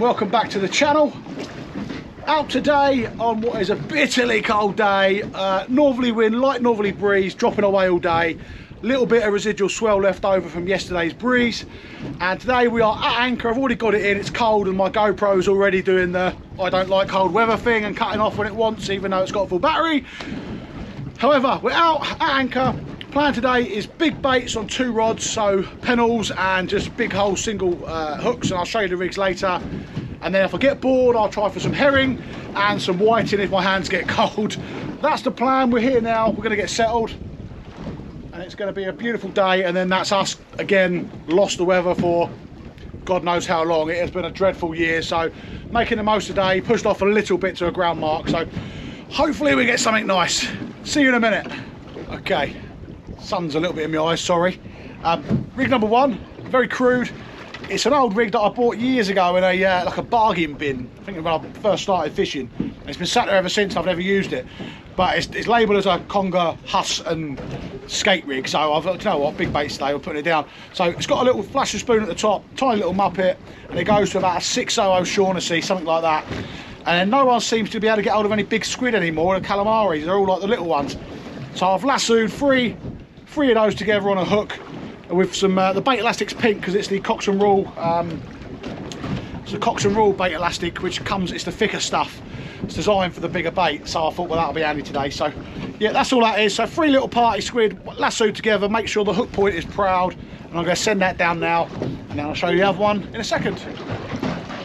and welcome back to the channel. Out today on what is a bitterly cold day, northerly wind, light northerly breeze, dropping away all day, little bit of residual swell left over from yesterday's breeze, and today we are at anchor. I've already got it in, it's cold, and my GoPro's already doing the I don't like cold weather thing and cutting off when it wants, even though it's got a full battery. However, we're out at anchor. Plan today is big baits on 2 rods, so pennels and just big whole single hooks, and I'll show you the rigs later. And then if I get bored, I'll try for some herring and some whiting if my hands get cold. That's the plan. We're here now, we're going to get settled, and it's going to be a beautiful day. And then that's us again, lost the weather for God knows how long. It has been a dreadful year, so making the most of the day, pushed off a little bit to a ground mark, so hopefully we get something nice. See you in a minute. Okay, sun's a little bit in my eyes, sorry. Rig number 1, very crude. It's an old rig that I bought years ago in a like a bargain bin, I think when I first started fishing. It's been sat there ever since. I've never used it, but it's labelled as a conger, huss and skate rig, so I've thought, you know what, big bait today, we're putting it down. So it's got a little flasher spoon at the top, tiny little Muppet, and it goes to about a 600 Shaughnessy, something like that. And no one seems to be able to get hold of any big squid anymore, the calamaris, they're all like the little ones. So I've lassoed three of those together on a hook with some, the bait elastic's pink because it's the Cox and Rule, it's the Cox and Rule bait elastic, which comes, it's the thicker stuff. It's designed for the bigger bait, so I thought, well, that'll be handy today. So yeah, that's all that is. So 3 little party squid lassoed together, make sure the hook point is proud, and I'm going to send that down now, and then I'll show you the other one in a second.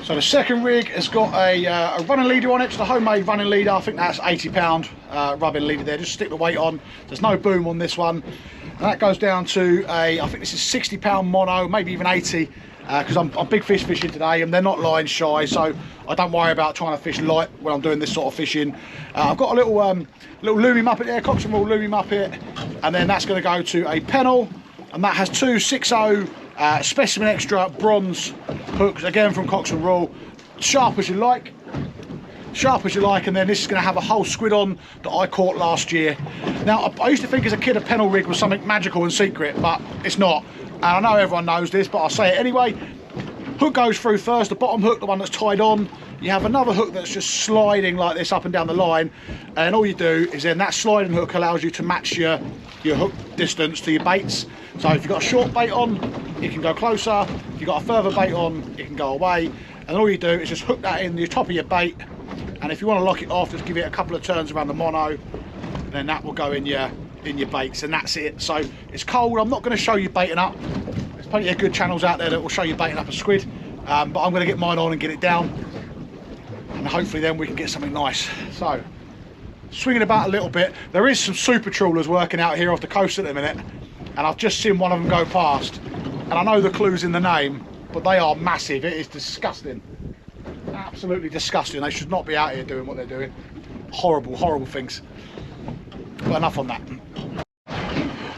So the second rig has got a running leader on it. It's the homemade running leader. I think that's £80 rubbing leader there. Just stick the weight on. There's no boom on this one. And that goes down to I think this is £60 mono, maybe even 80, because I'm big fish fishing today, and they're not line shy, so I don't worry about trying to fish light when I'm doing this sort of fishing. I've got a little Loomy Muppet there, Cox and Rule Loomy Muppet, and then that's going to go to a pennel, and that has 2 6.0 Specimen Extra bronze hooks, again from Cox and Rule, sharp as you like, and then this is going to have a whole squid on that I caught last year. Now I used to think as a kid a pennel rig was something magical and secret, but it's not, and I know everyone knows this, but I'll say it anyway. Hook goes through first, the bottom hook, the one that's tied on. You have another hook that's just sliding like this up and down the line, and all you do is then that sliding hook allows you to match your hook distance to your baits. So if you've got a short bait on, it can go closer. If you've got a further bait on, it can go away. And all you do is just hook that in the top of your bait, and if you want to lock it off, just give it a couple of turns around the mono, and then that will go in your baits, and that's it. So it's cold, I'm not going to show you baiting up. There's plenty of good channels out there that will show you baiting up a squid, but I'm going to get mine on and get it down, and hopefully then we can get something nice. So swinging about a little bit. There is some super trawlers working out here off the coast at the minute, and I've just seen one of them go past, and I know the clue's in the name, but they are massive. It is disgusting, absolutely disgusting. They should not be out here doing what they're doing. Horrible, horrible things. But enough on that.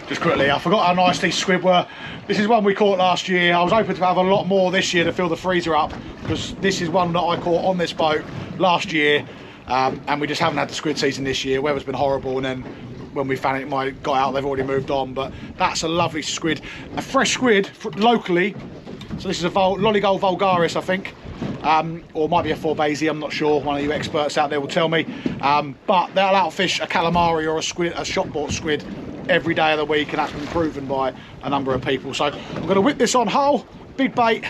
Just quickly, I forgot how nice these squid were. This is one we caught last year. I was hoping to have a lot more this year to fill the freezer up, because this is one that I caught on this boat last year, and we just haven't had the squid season this year. Weather's been horrible, and then when we found it might got out, they've already moved on. But that's a lovely squid, a fresh squid locally. So this is a Lollygold vulgaris, I think, or might be a Forbesi, I'm not sure. One of you experts out there will tell me. But they'll outfish a calamari or a squid, a shop-bought squid, every day of the week, and that's been proven by a number of people. So I'm going to whip this on whole, big bait.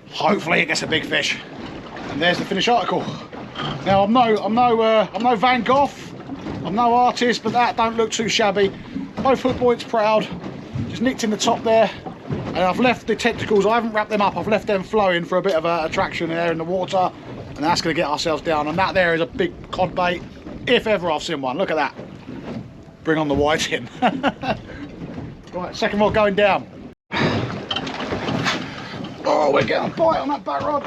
Hopefully it gets a big fish. And there's the finished article. Now I'm no Van Gogh, I'm no artist, but that don't look too shabby. Both hook points proud, just nicked in the top there. And I've left the tentacles, I haven't wrapped them up, I've left them flowing for a bit of attraction there in the water, and that's going to get ourselves down. And that there is a big cod bait, if ever I've seen one. Look at that. Bring on the whiting. Right, second rod going down. Oh, we're getting a bite on that back rod.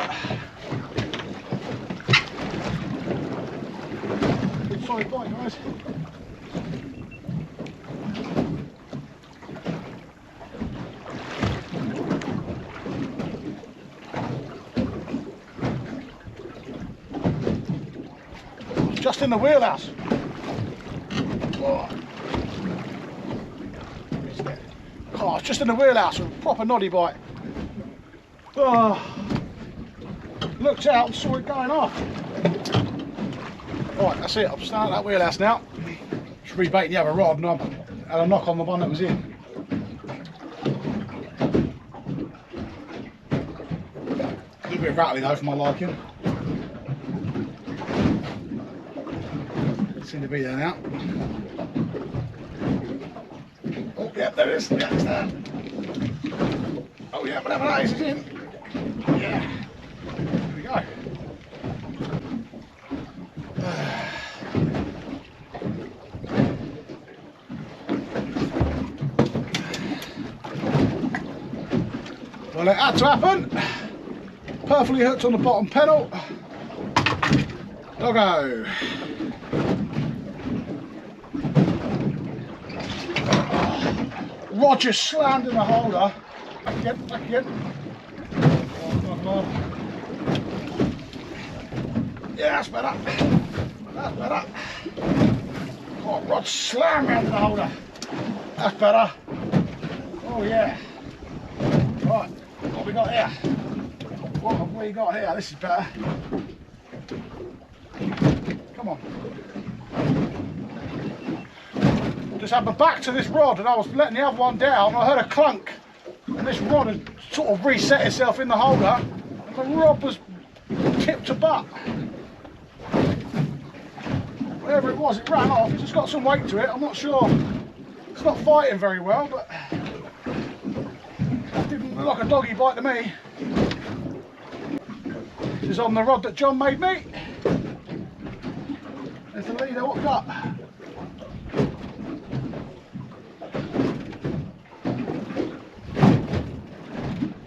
Good solid bite, guys. Just in the wheelhouse. Oh, it's just in the wheelhouse, a proper noddy bite. Oh. looked out and saw it going off. Right, that's it. I'm starting at that wheelhouse now. Just rebaiting the other rod, and I had a knock on the one that was in. A little bit of rattling though for my liking. Seem to be there now. Oh yeah, there it is. Yeah, it's there. Oh yeah, whatever that is, it's in. Yeah. There we go. Well, it had to happen. Perfectly hooked on the bottom pedal. Doggo. Rod just slammed in the holder. Back again, back again. Come on. Yeah, that's better. That's better. Oh, Rod slammed into the holder. That's better. Oh yeah. Right, what have we got here? What have we got here? This is better. Come on. Just had my back to this rod and I was letting the other one down. I heard a clunk and this rod had sort of reset itself in the holder and the rod was tipped to butt. Whatever it was, it ran off. It's just got some weight to it. I'm not sure. It's not fighting very well, but it didn't look like a doggy bite to me. This is on the rod that John made me. There's the leader hooked up.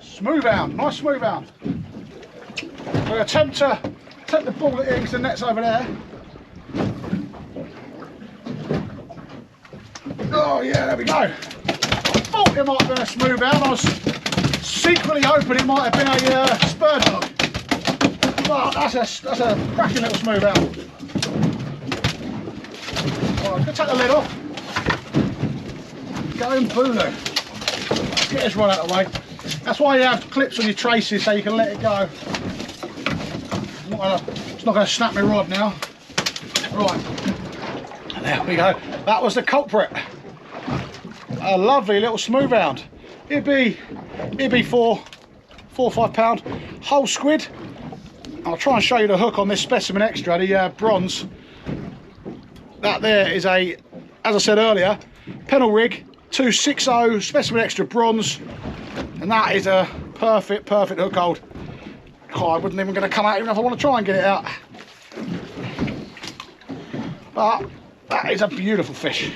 Smooth hound, nice smooth hound. We'll attempt to take the ball in because the net's over there. Oh yeah, there we go. I thought it might have been a smooth hound. I was secretly hoping it might have been a spur dog. But that's a cracking little smooth hound. Right, I'm going to take the lid off. Going Bulu. Let's get this rod out of the way. That's why you have clips on your traces so you can let it go. It's not going to snap my rod now. Right, and there we go. That was the culprit. A lovely little smooth hound. It'd be 4 or 5 pound whole squid. I'll try and show you the hook on this Specimen Extra, the bronze. That there is a, as I said earlier, Pennell rig, 260 Specimen Extra bronze, and that is a perfect hook hold. Oh, I wasn't even going to come out even if I want to try and get it out. But that is a beautiful fish.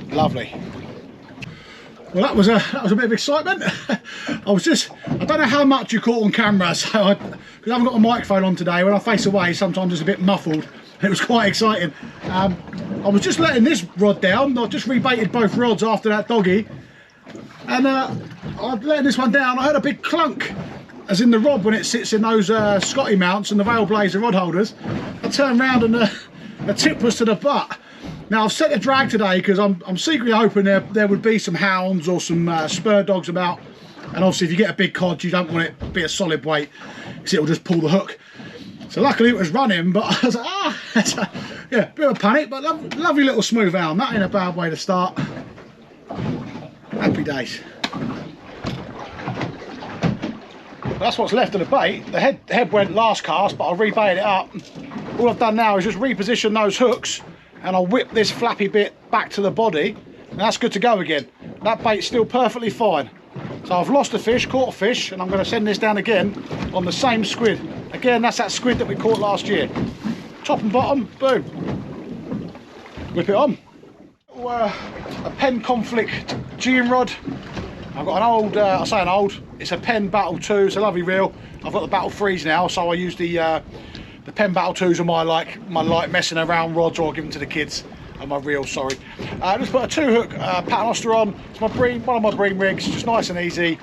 Lovely. Well, that was a bit of excitement. I don't know how much you caught on camera, so because I haven't got a microphone on today. When I face away, sometimes it's a bit muffled. It was quite exciting. I was just letting this rod down. I just rebaited both rods after that doggy, and I was letting this one down. I heard a big clunk, as in the rod when it sits in those Scotty mounts and the Vale Blazer rod holders. I turned round and the tip was to the butt. Now I've set the drag today because I'm secretly hoping there would be some hounds or some spur dogs about, and obviously if you get a big cod you don't want it to be a solid weight because it will just pull the hook. So luckily it was running, but I was like, yeah, bit of a panic, but lovely little smooth hound. That ain't a bad way to start. Happy days. That's what's left of the bait. The head went last cast, but I rebaited it up. All I've done now is just reposition those hooks, and I'll whip this flappy bit back to the body, and that's good to go again. That bait's still perfectly fine. So I've lost a fish, caught a fish, and I'm going to send this down again on the same squid. Again, that's that squid that we caught last year. Top and bottom, boom. Whip it on. A Penn Conflict Gean rod. I've got an old, I say an old, it's a Penn Battle 2, it's a lovely reel. I've got the Battle 3s now, so I use the Penn Battle 2s are my light messing around rods, or I give them to the kids. And my reel, sorry. I just put a 2-hook paternoster on. It's my one of my bream rigs, just nice and easy.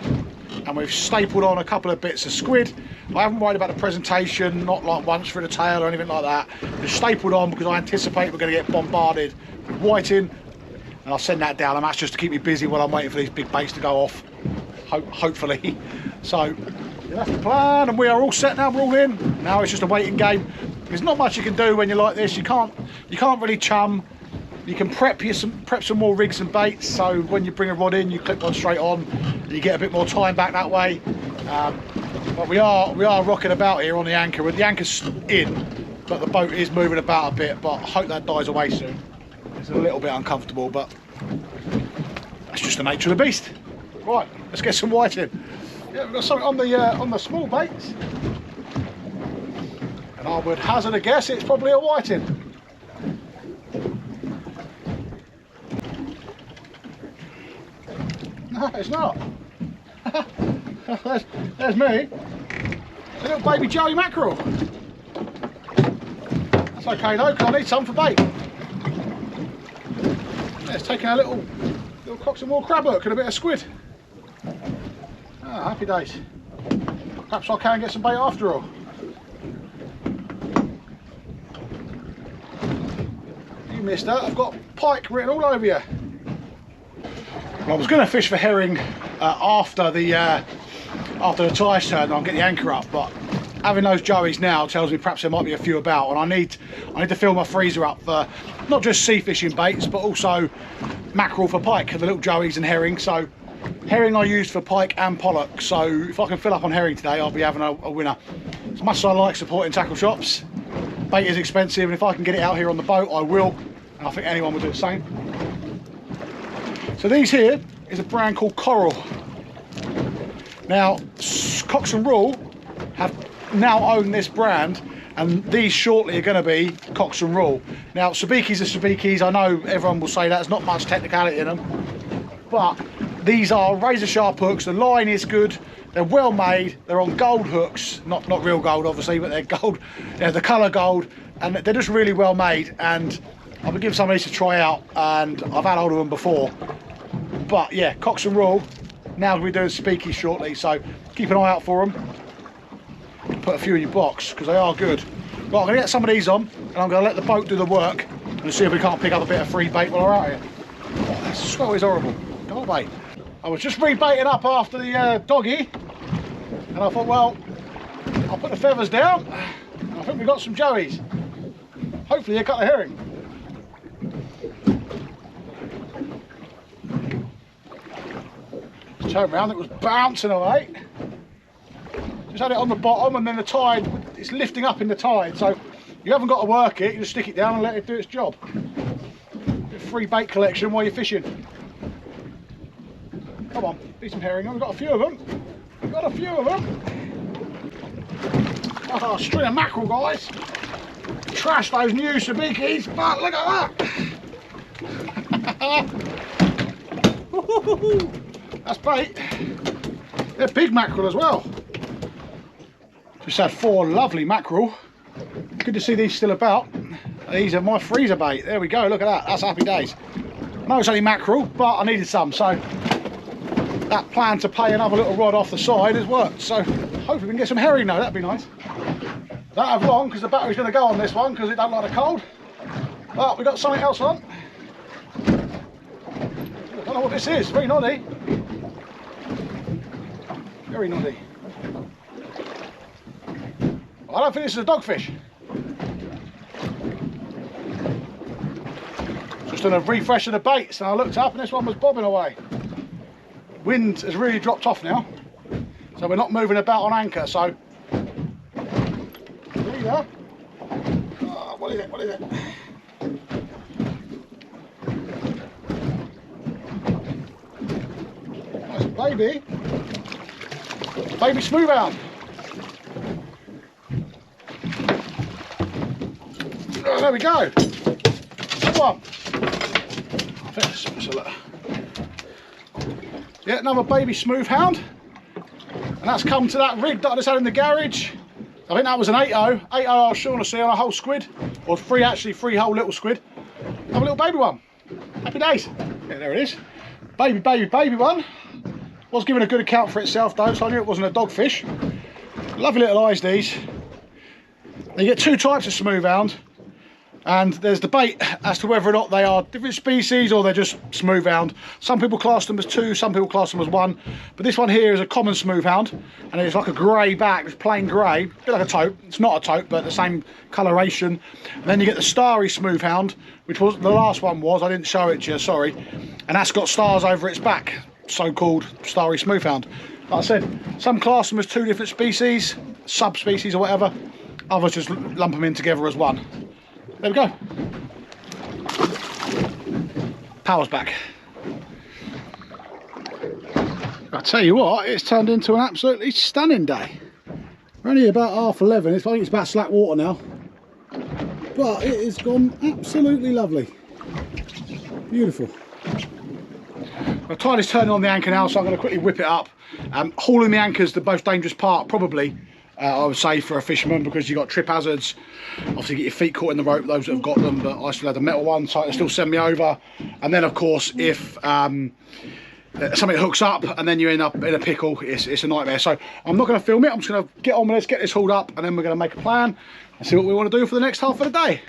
And we've stapled on a couple of bits of squid. I haven't worried about the presentation, not like once for the tail or anything like that. Just stapled on because I anticipate we're going to get bombarded with whiting. And I'll send that down, and that's just to keep me busy while I'm waiting for these big baits to go off, hopefully. So That's the plan, and we are all set now. We're all in. Now it's just a waiting game. There's not much you can do when you're like this. You can't really chum. You can prep some more rigs and baits. So when you bring a rod in, you clip one straight on. And you get a bit more time back that way. But we are rocking about here on the anchor. The anchor's in, but the boat is moving about a bit. But I hope that dies away soon. It's a little bit uncomfortable, but that's just the nature of the beast. Right, let's get some whiting. Yeah, we've got something on the small baits, and I would hazard a guess it's probably a whiting. No, it's not. there's me. A little baby Joey mackerel. That's okay though, because I need some for bait. Yeah, it's taking a little cox and more crab hook and a bit of squid. Ah, happy days. Perhaps I can get some bait after all. You missed that. I've got pike written all over you. Well, I was going to fish for herring after the tide's turned. I'll get the anchor up, but having those joeys now tells me perhaps there might be a few about, and I need to fill my freezer up for not just sea fishing baits, but also mackerel for pike, the little joeys and herring. So herring I used for pike and pollock, so if I can fill up on herring today, I'll be having a winner. As much as I like supporting tackle shops, bait is expensive, and if I can get it out here on the boat, I will, and I think anyone will do the same. So these here is a brand called Coral. Now, Cox and Rule have now owned this brand, and these shortly are going to be Cox and Rule. Now, sabikis are sabikis. I know everyone will say that. There's not much technicality in them, but these are razor sharp hooks. The line is good. They're well made. They're on gold hooks, not real gold, obviously, but they're gold. They're the colour gold, and they're just really well made. And I've been giving some of these to try out, and I've had hold of them before. But yeah, Cox and Rule. Now we're doing sabikis shortly, so keep an eye out for them. Put a few in your box because they are good. Right, I'm going to get some of these on, and I'm going to let the boat do the work and see if we can't pick up a bit of free bait while we're out here. Oh, that swell is horrible. Go away. I was just rebaiting up after the doggy, and I thought, well, I'll put the feathers down, and I think we've got some joeys. Hopefully a couple of herring. Turned around, it was bouncing away. Just had it on the bottom, and then the tide, it's lifting up in the tide, so you haven't got to work it, you just stick it down and let it do its job. Free bait collection while you're fishing. Come on, be some herring. We've got a few of them. We've got a few of them. Oh, string of mackerel, guys. Trash those new sabikis, but look at that. That's bait. They're big mackerel as well. Just had 4 lovely mackerel. Good to see these still about. These are my freezer bait. There we go, look at that. That's happy days. I know it's only mackerel, but I needed some, so that plan to pay another little rod off the side has worked. So hopefully we can get some herring now. That'd be nice. Don't have long because the battery's going to go on this one because it don't like the cold. But we got something else on. I don't know what this is. Very noddy. Very noddy. I don't think this is a dogfish. Just done a refresh of the baits, and I looked up and this one was bobbing away. Wind has really dropped off now, so we're not moving about on anchor. So there you go. Oh, what is it? What is it? That's a baby. Baby smoothhound. Oh, there we go. Come on. I think this is a look. Yeah, another baby smoothhound. And that's come to that rig that I just had in the garage. I think that was an 8-0. 8-0 I was sure to see on a whole squid. Or 3 actually, 3 whole little squid. Another little baby one. Happy days. Yeah, there it is. Baby one. Was giving a good account for itself though, so I knew it wasn't a dogfish. Lovely little eyes these. You get 2 types of smoothhound. And there's debate as to whether or not they are different species or they're just smoothhound. Some people class them as 2, some people class them as 1. But this one here is a common smoothhound, and it's like a grey back, it's plain grey, a bit like a taupe. It's not a taupe, but the same coloration. And then you get the starry smoothhound, which was the last one was. I didn't show it to you, sorry. And that's got stars over its back, so-called starry smoothhound. Like I said, some class them as 2 different species, subspecies or whatever. Others just lump them in together as 1. There we go. Power's back. I tell you what, it's turned into an absolutely stunning day. We're only about 11:30. I think it's about slack water now. But it has gone absolutely lovely. Beautiful. The tide is turning on the anchor now, so I'm going to quickly whip it up. Hauling the anchor is the most dangerous part, probably. I would say for a fisherman, because you've got trip hazards. Obviously get your feet caught in the rope, those that have got them, but I still had the metal one, so they still send me over. And then of course if something hooks up and then you end up in a pickle, it's a nightmare. So I'm not going to film it, I'm just going to get on with this, get this hauled up, and then we're going to make a plan and see what we want to do for the next half of the day.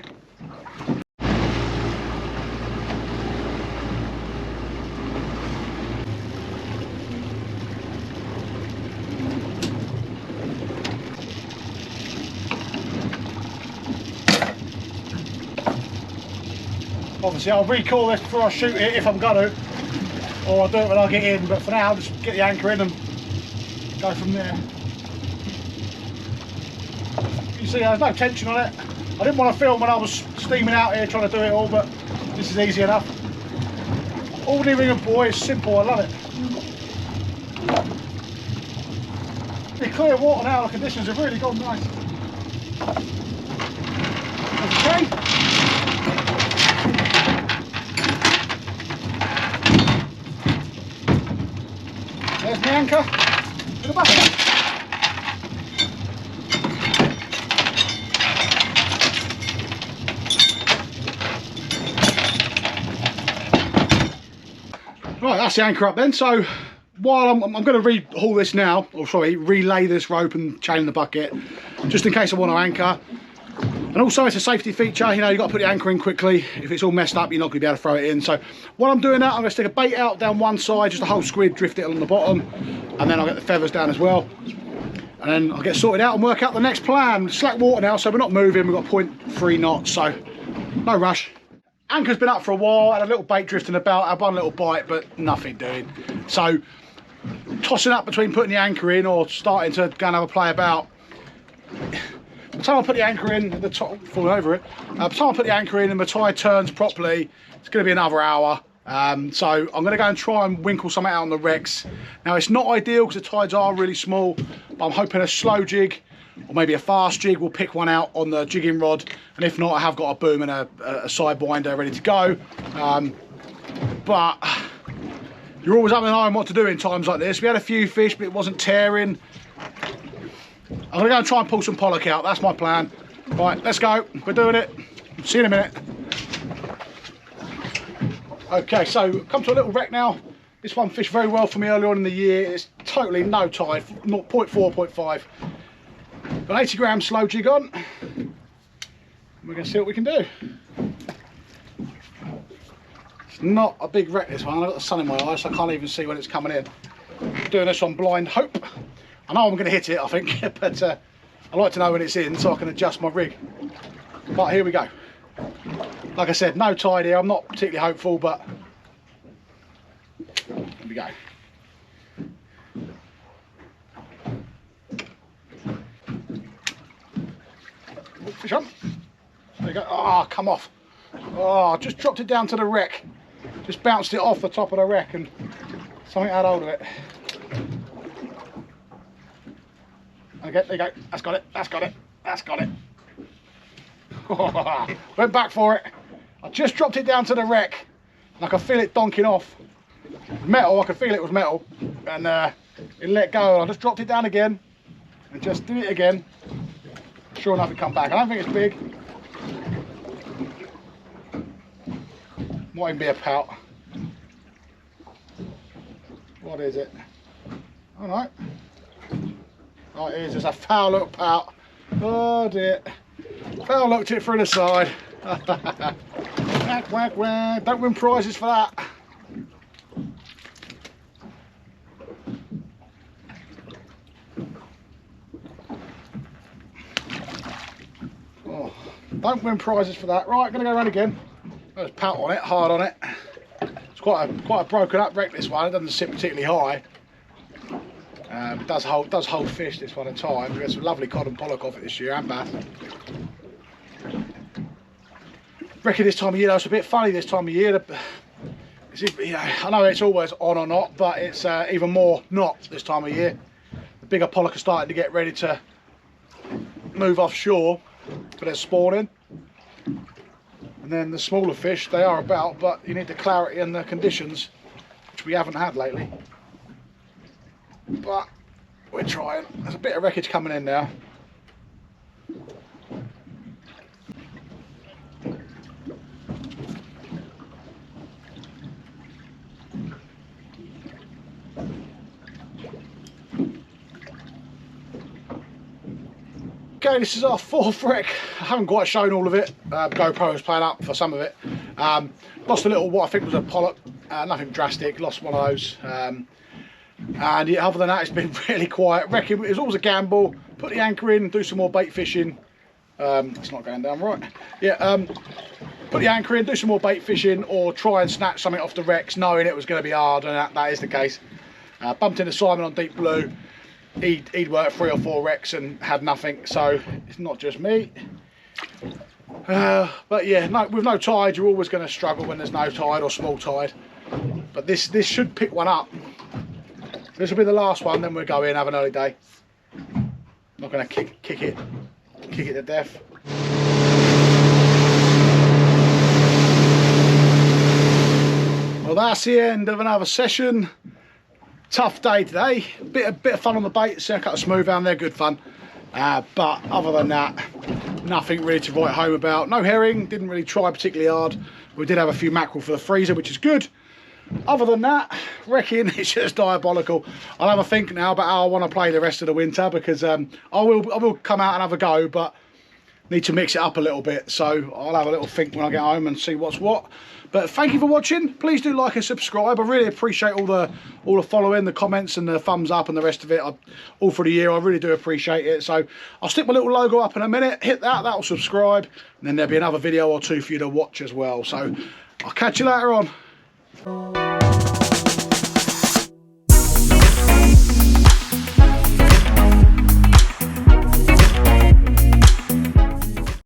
Obviously I'll recall this before I shoot it if I'm going to, or I'll do it when I get in, but for now I'll just get the anchor in and go from there. You see there's no tension on it. I didn't want to film when I was steaming out here trying to do it all, but this is easy enough. Ordinary ring and buoy is simple, I love it. Pretty clear water now, the conditions have really gone nice. Okay. There's the anchor to the bucket. Right, that's the anchor up then. So while I'm going to re-haul this now, or sorry, relay this rope and chain the bucket, just in case I want to anchor. And also it's a safety feature, you know, you've got to put the anchor in quickly. If it's all messed up, you're not going to be able to throw it in. So while I'm doing that, I'm going to stick a bait out down one side, just a whole squid, drift it along the bottom, and then I'll get the feathers down as well. And then I'll get sorted out and work out the next plan. Slack water now, so we're not moving, we've got 0.3 knots, so no rush. Anchor's been up for a while, had a little bait drifting about, had one little bite, but nothing doing. So tossing up between putting the anchor in or starting to go and have a play about. By the time I put the anchor in, the top falling over it. By the time I put the anchor in and the tide turns properly, it's going to be another hour. So I'm going to go and try and winkle something out on the wrecks. Now it's not ideal because the tides are really small, but I'm hoping a slow jig or maybe a fast jig will pick one out on the jigging rod. And if not, I have got a boom and a sidewinder ready to go. But you're always up and knowing what to do in times like this. We had a few fish, but it wasn't tearing. I'm going to go and try and pull some Pollack out. That's my plan. Right, let's go. We're doing it. See you in a minute. Okay, so come to a little wreck now. This one fished very well for me earlier on in the year. It's totally no tide, 0.4, 0.5. Got 80 gram slow jig on. We're going to see what we can do. It's not a big wreck, this one. I've got the sun in my eyes, so I can't even see when it's coming in. Doing this on blind hope. I know I'm going to hit it, I think, but I like to know when it's in so I can adjust my rig. But here we go. Like I said, no tide here. I'm not particularly hopeful, but here we go. Oh, fish on. There you go. Oh, come off. Oh, just dropped it down to the wreck. Just bounced it off the top of the wreck and something had hold of it. Okay, there you go. That's got it. That's got it. That's got it. Went back for it. I just dropped it down to the wreck and I could feel it donking off. Metal, I could feel it was metal, and it let go. And I just dropped it down again and just did it again. Sure enough, it come back. I don't think it's big. Might even be a pout. What is it? All right. Oh, it is just a foul little pout. Oh dear. Foul looked it through the side. Whack, whack, whack. Don't win prizes for that. Oh, don't win prizes for that. Right, gonna go around again. There's pout on it, hard on it. It's quite a broken up wreck, this one. It doesn't sit particularly high. It does hold fish this one at times. We've had some lovely cod and pollock off it this year and bass. Reckon this time of year, though, it's a bit funny this time of year. I know it's always on or not, but it's even more not this time of year. The bigger pollock are starting to get ready to move offshore for their spawning. And then the smaller fish, they are about, but you need the clarity and the conditions, which we haven't had lately. But we're trying. There's a bit of wreckage coming in now. Okay, this is our fourth wreck. I haven't quite shown all of it. GoPro was playing up for some of it. Lost a little, what I think was a pollock. Nothing drastic, lost one of those. And yeah, other than that, it's been really quiet. Wrecking, it was always a gamble. Put the anchor in, do some more bait fishing. It's not going down right. Yeah, put the anchor in, do some more bait fishing, or try and snatch something off the wrecks, knowing it was going to be hard, and that is the case. Bumped into Simon on Deep Blue. He'd worked 3 or 4 wrecks and had nothing, so it's not just me. But yeah, with no tide, you're always going to struggle when there's no tide or small tide. But this should pick one up. This will be the last one, then we'll go in, have an early day. Not going to kick it to death. Well, that's the end of another session. Tough day today. Bit of fun on the bait. See, I cut a smooth down there, good fun. But other than that, nothing really to write home about. No herring, didn't really try particularly hard. We did have a few mackerel for the freezer, which is good. Other than that, wrecking is just diabolical. I'll have a think now about how I want to play the rest of the winter, because I will come out and have a go, but need to mix it up a little bit. So I'll have a little think when I get home and see what's what. But thank you for watching. Please do like and subscribe. I really appreciate all the following, the comments and the thumbs up and the rest of it. All for the year, I really do appreciate it. So I'll stick my little logo up in a minute. Hit that'll subscribe, and then there'll be another video or two for you to watch as well. So I'll catch you later on.